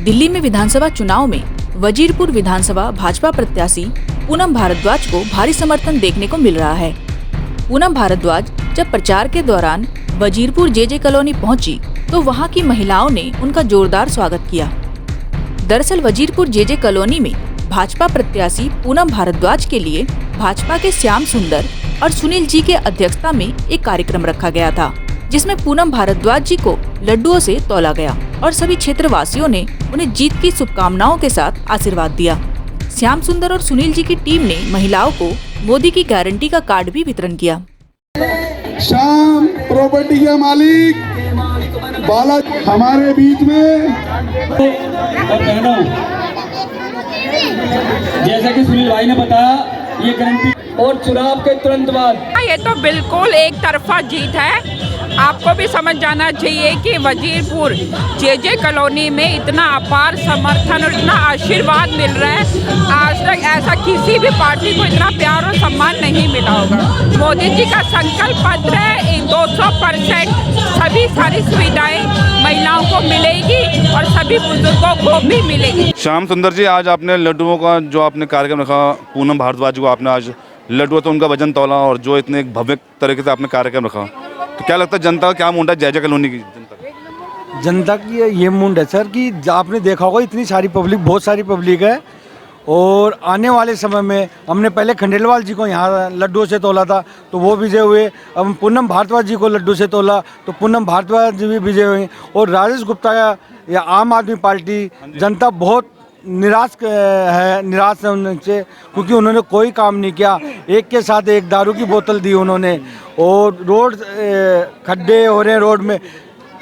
दिल्ली में विधानसभा चुनाव में वजीरपुर विधानसभा भाजपा प्रत्याशी पूनम भारद्वाज को भारी समर्थन देखने को मिल रहा है। पूनम भारद्वाज जब प्रचार के दौरान वजीरपुर जेजे कॉलोनी पहुंची तो वहां की महिलाओं ने उनका जोरदार स्वागत किया। दरअसल वजीरपुर जेजे कॉलोनी में भाजपा प्रत्याशी पूनम भारद्वाज के लिए भाजपा के श्याम सुंदर और सुनील जी के अध्यक्षता में एक कार्यक्रम रखा गया था, जिसमें पूनम भारद्वाज जी को लड्डुओं से तौला गया और सभी क्षेत्रवासियों ने उन्हें जीत की शुभकामनाओं के साथ आशीर्वाद दिया। श्याम सुंदर और सुनील जी की टीम ने महिलाओं को मोदी की गारंटी का कार्ड भी वितरण किया। श्याम प्रॉपर्टी के मालिक बाला हमारे बीच में। और बहनों, जैसा कि सुनील भाई ने बताया, ये गारंटी और चुनाव के तुरंत बाद ये तो बिल्कुल एक तरफा जीत है। आपको भी समझ जाना चाहिए कि वजीरपुर जेजे कॉलोनी में इतना अपार समर्थन और इतना आशीर्वाद मिल रहा है। आज तक ऐसा किसी भी पार्टी को इतना प्यार और सम्मान नहीं मिला होगा। मोदी जी का संकल्प पत्र है, 200% सभी सारी सुविधाएं महिलाओं को मिलेगी और सभी बुजुर्गों को भी मिलेगी। श्याम सुंदर जी, आज आपने लड्डुओं का जो आपने कार्यक्रम रखा, पूनम भारद्वाज को आपने आज लड्डुओं तो उनका वजन तौला और जो इतने एक भव्य तरीके से आपने कार्यक्रम रखा, तो क्या लगता है जनता का क्या मुंड है जेजे कॉलोनी की जनता की ये मुंड है सर कि आपने देखा होगा इतनी सारी पब्लिक, बहुत सारी पब्लिक है। और आने वाले समय में हमने पहले खंडेलवाल जी को यहाँ लड्डुओं से तोला था तो वो विजय हुए। अब पूनम भारद्वाज जी को लड्डू से तोला तो पूनम भारद्वाज जी भी विजय हुए। और राजेश गुप्ता या आम आदमी पार्टी, जनता बहुत निराश है उनसे, क्योंकि उन्होंने कोई काम नहीं किया। एक के साथ एक दारू की बोतल दी उन्होंने, और रोड खड्डे हो रहे हैं रोड में,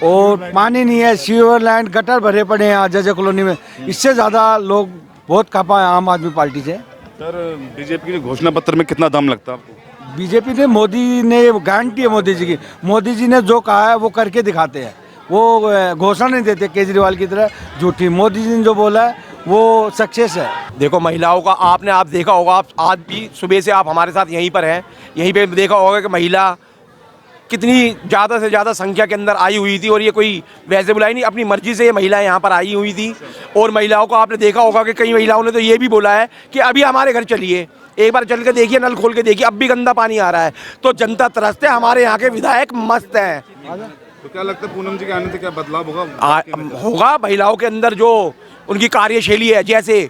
और पानी नहीं है, सीवर लाइन गटर भरे पड़े हैं जेजे कॉलोनी में। इससे ज़्यादा लोग बहुत खपा है आम आदमी पार्टी से। सर, बीजेपी के घोषणा पत्र में कितना दम लगता है आपको? बीजेपी ने, मोदी ने गारंटी है मोदी जी की। मोदी जी ने जो कहा है वो करके दिखाते हैं, वो घोषणा नहीं देते केजरीवाल की तरह झूठी। मोदी जी ने जो बोला है वो सक्सेस है। देखो, महिलाओं का आप देखा होगा, आप आज भी सुबह से आप हमारे साथ यहीं पर हैं, यहीं पे देखा होगा कि महिला कितनी ज़्यादा से ज़्यादा संख्या के अंदर आई हुई थी। और ये कोई वैसे बुलाई नहीं, अपनी मर्जी से ये महिलाएं यहाँ पर आई हुई थी। और महिलाओं को आपने देखा होगा कि कई महिलाओं ने तो ये भी बोला है कि अभी हमारे घर चलिए, एक बार चल के देखिए, नल खोल के देखिए, अब भी गंदा पानी आ रहा है। तो जनता तरसते, हमारे यहाँ के विधायक मस्त हैं। तो क्या लगता है पूनम जी के आने से क्या बदलाव होगा? महिलाओं के अंदर जो उनकी कार्यशैली है, जैसे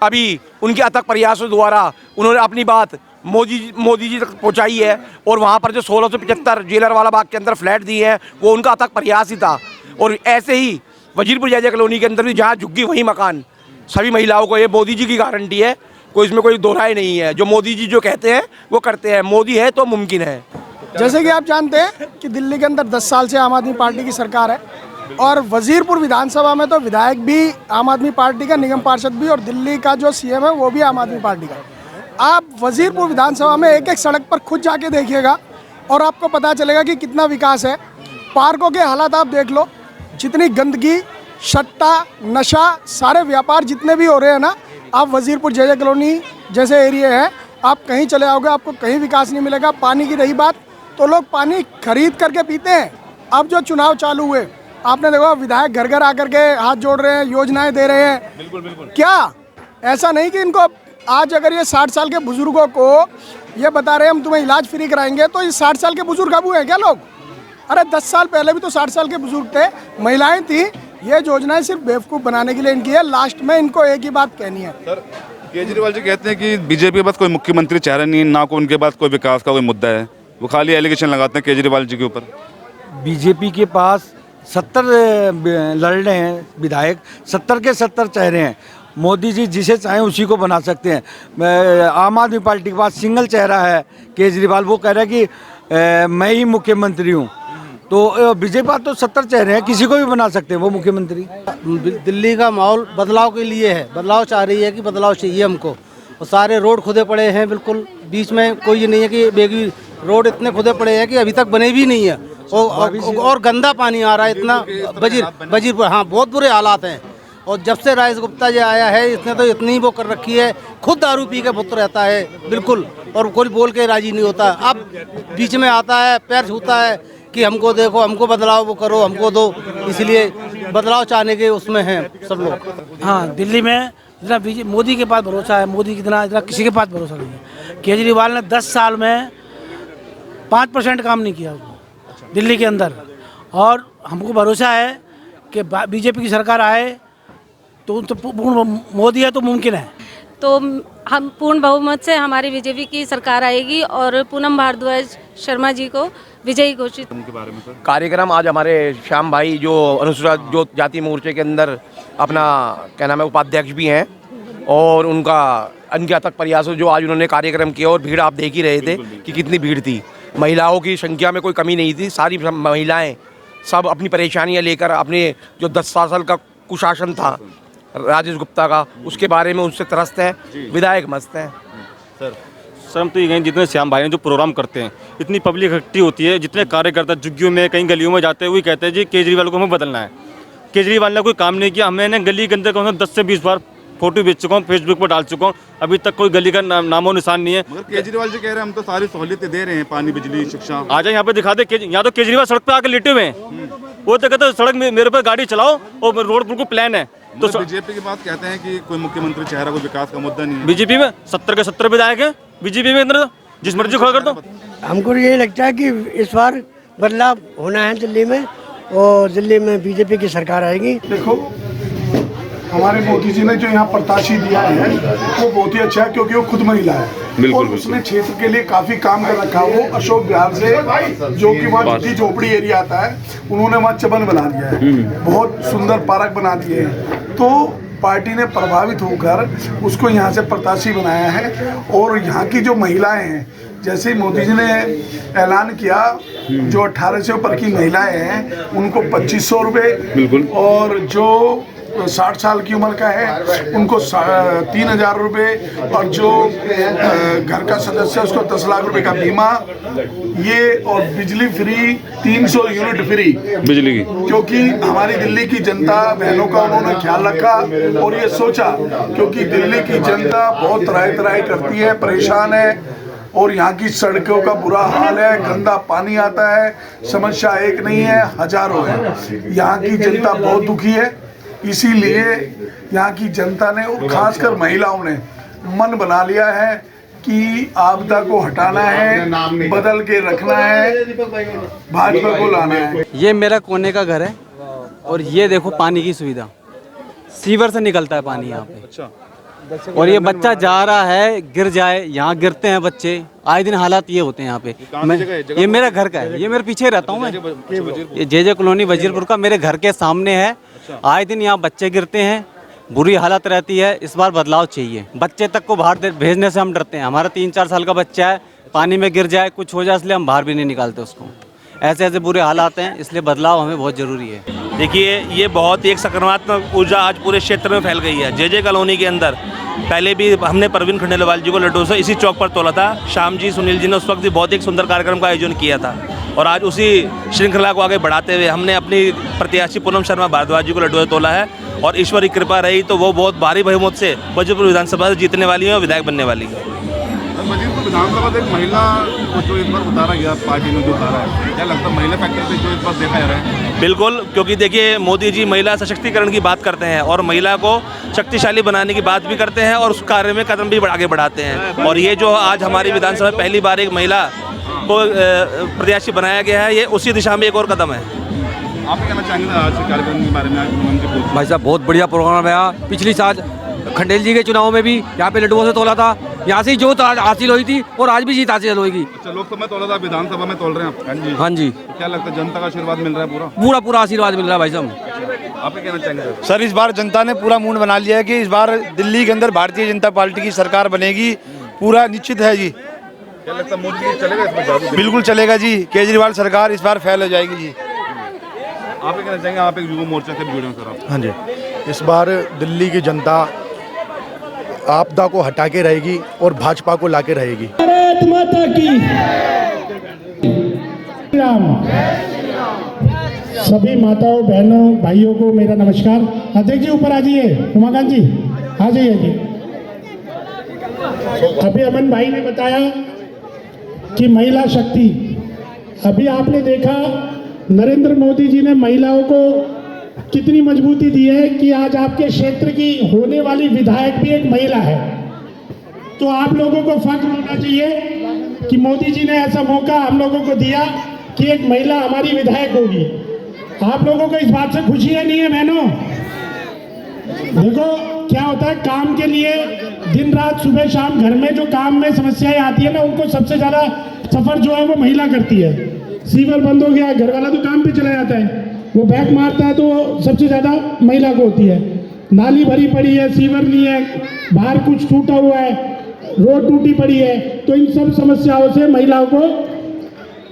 अभी उनके अथक प्रयासों द्वारा उन्होंने अपनी बात मोदी जी तक पहुंचाई है। और वहाँ पर जो 1675 जेलर वाला बाग के अंदर फ्लैट दिए हैं, वो उनका अथक प्रयास ही था। और ऐसे ही वजीरपुर जेजे कॉलोनी के अंदर भी जहाँ झुग्गी वहीं मकान, सभी महिलाओं को ये मोदी जी की गारंटी है, कोई इसमें कोई दोहराई नहीं है। जो मोदी जी जो कहते हैं वो करते हैं, मोदी है तो मुमकिन है। जैसे कि आप जानते हैं कि दिल्ली के अंदर 10 साल से आम आदमी पार्टी की सरकार है, और वजीरपुर विधानसभा में तो विधायक भी आम आदमी पार्टी का, निगम पार्षद भी, और दिल्ली का जो सीएम है वो भी आम आदमी पार्टी का। आप वजीरपुर विधानसभा में एक एक सड़क पर खुद जाके देखिएगा और आपको पता चलेगा कि कितना विकास है। पार्कों के हालात आप देख लो, जितनी गंदगी, सट्टा, नशा, सारे व्यापार जितने भी हो रहे हैं ना, आप वजीरपुर जेजे कॉलोनी जैसे एरिया है, आप कहीं चले आओगे आपको कहीं विकास नहीं मिलेगा। पानी की रही बात, तो लोग पानी खरीद करके पीते हैं। अब जो चुनाव चालू हुए, आपने देखो विधायक घर घर आकर के हाथ जोड़ रहे हैं, योजनाएं दे रहे हैं। बिल्कुल बिल्कुल। क्या ऐसा नहीं कि इनको आज अगर ये 60 साल के बुजुर्गों को ये बता रहे हैं हम तुम्हें इलाज फ्री कराएंगे, तो ये 60 साल के बुजुर्ग अब हुए हैं क्या लोग? अरे 10 साल पहले भी तो 60 साल के बुजुर्ग थे, महिलाएं थी। ये योजनाएं सिर्फ बेवकूफ़ बनाने के लिए इनकी है। लास्ट में इनको एक ही बात कहनी है। सर, केजरीवाल जी कहते हैं कि बीजेपी के पास कोई मुख्यमंत्री चेहरा नहीं, ना को उनके पास कोई विकास का कोई मुद्दा है। वो खाली एलिगेशन लगाते हैं केजरीवाल जी के ऊपर। बीजेपी के पास 70 लड़ रहे हैं विधायक, 70 के 70 चेहरे हैं। मोदी जी जिसे चाहें उसी को बना सकते हैं। आम आदमी पार्टी के पास सिंगल चेहरा है केजरीवाल, वो कह रहा है कि मैं ही मुख्यमंत्री हूँ। तो बीजेपी पास तो 70 चेहरे हैं, किसी को भी बना सकते हैं वो मुख्यमंत्री। दिल्ली का माहौल बदलाव के लिए है, बदलाव चाह रही है कि बदलाव चाहिए हमको। और सारे रोड खुदे पड़े हैं, बिल्कुल बीच में कोई ये नहीं है कि बेगी रोड इतने खुदे पड़े हैं कि अभी तक बने भी नहीं है। और गंदा पानी आ रहा है इतना। वजीरपुर, हाँ, बहुत बुरे हालात हैं। और जब से राजेश गुप्ता जी आया है, इसने तो इतनी वो कर रखी है, खुद दारू पी के पुत्र रहता है बिल्कुल, और कोई बोल के राजी नहीं होता। अब बीच में आता है, पैर छूता है कि हमको देखो, हमको बदलाव वो करो, हमको दो, इसलिए बदलाव चाहने के उसमें हैं सब लोग। हाँ, दिल्ली में जितना मोदी के पास भरोसा है, मोदी कितना इतना किसी के पास भरोसा नहीं है। केजरीवाल ने 10 साल में 5% काम नहीं किया दिल्ली के अंदर, और हमको भरोसा है कि बीजेपी की सरकार आए तो पूर्ण मोदी है तो मुमकिन है। तो हम पूर्ण बहुमत से हमारी बीजेपी की सरकार आएगी और पूनम भारद्वाज शर्मा जी को विजयी घोषित। उनके बारे में सर कार्यक्रम आज हमारे श्याम भाई जो अनुसूचित जो जाति मोर्चे के अंदर अपना क्या नाम है उपाध्यक्ष भी हैं, और उनके अथक प्रयासों जो आज उन्होंने कार्यक्रम किया, और भीड़ आप देख ही रहे थे कि कितनी भीड़ थी। महिलाओं की संख्या में कोई कमी नहीं थी, सारी महिलाएं सब अपनी परेशानियां लेकर अपने जो 10 साल का कुशासन था राजेश गुप्ता का, उसके बारे में उनसे त्रस्त हैं। विधायक मस्त हैं सर। सर हम तो ये कहें जितने श्याम भाई ने जो प्रोग्राम करते हैं, इतनी पब्लिक इकट्ठी होती है, जितने कार्यकर्ता झुग्गियों में कहीं गलियों में जाते हैं वही कहते हैं जी केजरीवाल को हमें बदलना है। केजरीवाल ने कोई काम नहीं किया। हमने गली के अंदर कम से 10 से 20 बार फोटो भेज चुका हूँ, फेसबुक पर डाल चुका हूँ, अभी तक कोई गली का नामो निशान नहीं है। मगर केजरीवाल जी कह रहे हैं हम तो सारी सहूलियतें दे रहे हैं, पानी बिजली शिक्षा। आ जाए यहाँ पे दिखा दे। यहाँ तो केजरीवाल सड़क पे आकर लेटे हुए हैं, वो तो कहते हैं सड़क में मेरे पर गाड़ी चलाओ और रोड बिल्कुल प्लान है। तो बीजेपी की बात कहते हैं कि कोई मुख्यमंत्री चेहरा, कोई विकास का मुद्दा नहीं है। बीजेपी में 70 के 70 विधायक है बीजेपी में अंदर, जिस मर्जी खड़ा कर दो। हमको ये लगता है कि इस बार बदलाव होना है दिल्ली में, और दिल्ली में बीजेपी की सरकार आएगी। देखो, हमारे मोदी जी ने जो यहाँ प्रत्याशी दिया है वो बहुत ही अच्छा है, क्योंकि वो खुद महिला है और उसने क्षेत्र के लिए काफी काम कर रखा है। वो अशोक विहार से जो कि वहाँ झुग्गी झोपड़ी एरिया आता है, उन्होंने वहाँ चबन बना दिया है, बहुत सुंदर पार्क बना दिए हैं। तो पार्टी ने प्रभावित होकर उसको यहाँ से प्रत्याशी बनाया है। और यहाँ की जो महिलाएं हैं, जैसे ही मोदी जी ने ऐलान किया, जो 18 से ऊपर की महिलाएं हैं उनको 2500 रुपये, और जो 60 साल की उम्र का है उनको 3000 रुपये, और जो घर का सदस्य है उसको 10 लाख रुपए का बीमा, ये और बिजली फ्री 300 यूनिट फ्री बिजली की, क्योंकि हमारी दिल्ली की जनता बहनों का उन्होंने ख्याल रखा और ये सोचा, क्योंकि दिल्ली की जनता बहुत तराई करती है, परेशान है, और यहाँ की सड़कों का बुरा हाल है, गंदा पानी आता है, समस्या एक नहीं है हजारों है। यहाँ की जनता बहुत दुखी है, इसीलिए यहाँ की जनता ने और खासकर महिलाओं ने मन बना लिया है कि आपदा को हटाना है, बदल के रखना है, भाजपा को लाना है। ये मेरा कोने का घर है, और ये देखो पानी की सुविधा, सीवर से निकलता है पानी यहाँ पे। अच्छा। और ये बच्चा जा रहा है, गिर जाए, यहाँ गिरते हैं बच्चे, आए दिन हालात ये होते हैं यहाँ पे। ये मेरा घर का है, ये मेरे पीछे रहता हूँ मैं, ये जे कॉलोनी वजीरपुर का मेरे घर के सामने है। आए दिन यहाँ बच्चे गिरते हैं, बुरी हालत रहती है। इस बार बदलाव चाहिए। बच्चे तक को बाहर भेजने से हम डरते हैं। हमारा 3-4 साल का बच्चा है, पानी में गिर जाए, कुछ हो जाए, इसलिए हम बाहर भी नहीं निकालते उसको। ऐसे ऐसे बुरे हालात हैं, इसलिए बदलाव हमें बहुत ज़रूरी है। देखिए, ये बहुत ही एक सकारात्मक ऊर्जा आज पूरे क्षेत्र में फैल गई है। जे कॉलोनी के अंदर पहले भी हमने परवीन खंडेलवाल जी को लड्डू से इसी चौक पर तोला था। श्याम जी, सुनील जी ने उस वक्त भी बहुत एक सुंदर कार्यक्रम का आयोजन किया था, और आज उसी श्रृंखला को आगे बढ़ाते हुए हमने अपनी प्रत्याशी पूनम शर्मा भारद्वाज जी को लड्डू से तोला है, और ईश्वर की कृपा रही तो वो बहुत भारी बहुमत से वजीरपुर विधानसभा से जीतने वाली है और विधायक बनने वाली है। वजीरपुर विधानसभा से एक महिला को जो इस बार उतारा गया, पार्टी ने जो उतारा है, क्या लगता है महिला फैक्टर पे जो इस बार देखा जा रहा है? बिल्कुल, क्योंकि देखिए मोदी जी महिला सशक्तिकरण की बात करते हैं और महिला को शक्तिशाली बनाने की बात भी करते हैं, और उस कार्य में कदम भी आगे बढ़ाते हैं। और ये जो आज हमारी विधानसभा में पहली बार एक महिला को प्रत्याशी बनाया गया है, ये उसी दिशा में एक और कदम है। आप कहना चाहेंगे आज के कार्यक्रम के बारे में? भाई साहब, बहुत बढ़िया प्रोग्राम है। पिछली साल खंडेल जी के चुनाव में भी यहाँ पे लड्डुओं से तोला था, यहाँ से ही जीत हासिल हुई थी, और आज भी जीत हासिल होगी। अच्छा, लोकसभा में तोला था, विधानसभा में तोल रहे हैं आप? हाँ जी, हाँ जी। तो क्या लगता है जनता का आशीर्वाद मिल रहा है? पूरा आशीर्वाद मिल रहा है भाई साहब। आप क्या कहना चाहेंगे सर? इस बार जनता ने पूरा मूड बना लिया है कि इस बार दिल्ली के अंदर भारतीय जनता पार्टी की सरकार बनेगी, पूरा निश्चित है जी। क्या लगता है मोदी जी चलेगा इसमें? बिल्कुल चलेगा जी, केजरीवाल सरकार इस बार फेल हो जाएगी जी। आप क्या कहना चाहेंगे? आप एक युवा मोर्चा से जुड़े हैं सर आप? हाँ जी, इस बार दिल्ली की जनता आपदा को हटा के रहेगी और भाजपा को लाके रहेगी। भारत माता की राम। सभी माताओं, बहनों, भाइयों को मेरा नमस्कार। अध्यक्ष जी ऊपर आ जाइए, उमाकांत जी आ जाइए जी। अभी अमन भाई ने बताया कि महिला शक्ति, अभी आपने देखा नरेंद्र मोदी जी ने महिलाओं को कितनी मजबूती दी है कि आज आपके क्षेत्र की होने वाली विधायक भी एक महिला है। तो आप लोगों को फख्र होना चाहिए कि मोदी जी ने ऐसा मौका हम लोगों को दिया कि एक महिला हमारी विधायक होगी। आप लोगों को इस बात से खुशी है नहीं है बहनों? देखो क्या होता है, काम के लिए दिन रात सुबह शाम घर में जो काम में समस्याएं आती है ना, उनको सबसे ज़्यादा सफ़र जो है वो महिला करती है। सीवर बंद हो गया, घर वाला तो काम पे चला जाता है, वो बैग मारता है तो सबसे ज़्यादा महिला को होती है। नाली भरी पड़ी है, सीवर नहीं है, बाहर कुछ टूटा हुआ है, रोड टूटी पड़ी है, तो इन सब समस्याओं से महिलाओं को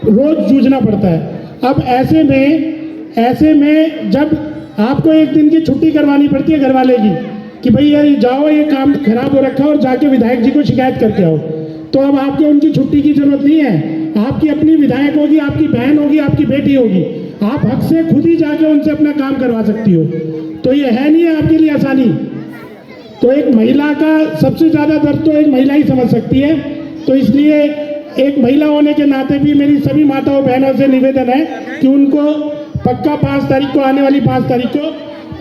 रोज जूझना पड़ता है। अब ऐसे में जब आपको एक दिन की छुट्टी करवानी पड़ती है घर वाले की कि भाई ये जाओ, ये काम खराब हो रखा है और जाके विधायक जी को शिकायत करके आओ, तो अब आपको उनकी छुट्टी की जरूरत नहीं है। आपकी अपनी विधायक होगी, आपकी बहन होगी, आपकी बेटी होगी, आप हक से खुद ही जाके उनसे अपना काम करवा सकती हो। तो ये है नहीं है आपके लिए आसानी। तो एक महिला का सबसे ज़्यादा दर्द तो एक महिला ही समझ सकती है। तो इसलिए एक महिला होने के नाते भी मेरी सभी माताओं बहनों से निवेदन है कि उनको पक्का 5 तारीख को, आने वाली 5 तारीख को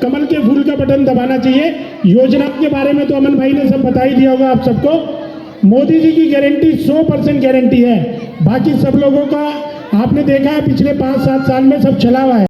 कमल के फूल का बटन दबाना चाहिए। योजना के बारे में तो अमन भाई ने सब बता ही दिया होगा आप सबको। मोदी जी की गारंटी 100% गारंटी है। बाकी सब लोगों का आपने देखा है पिछले 5-7 साल में सब चला हुआ है।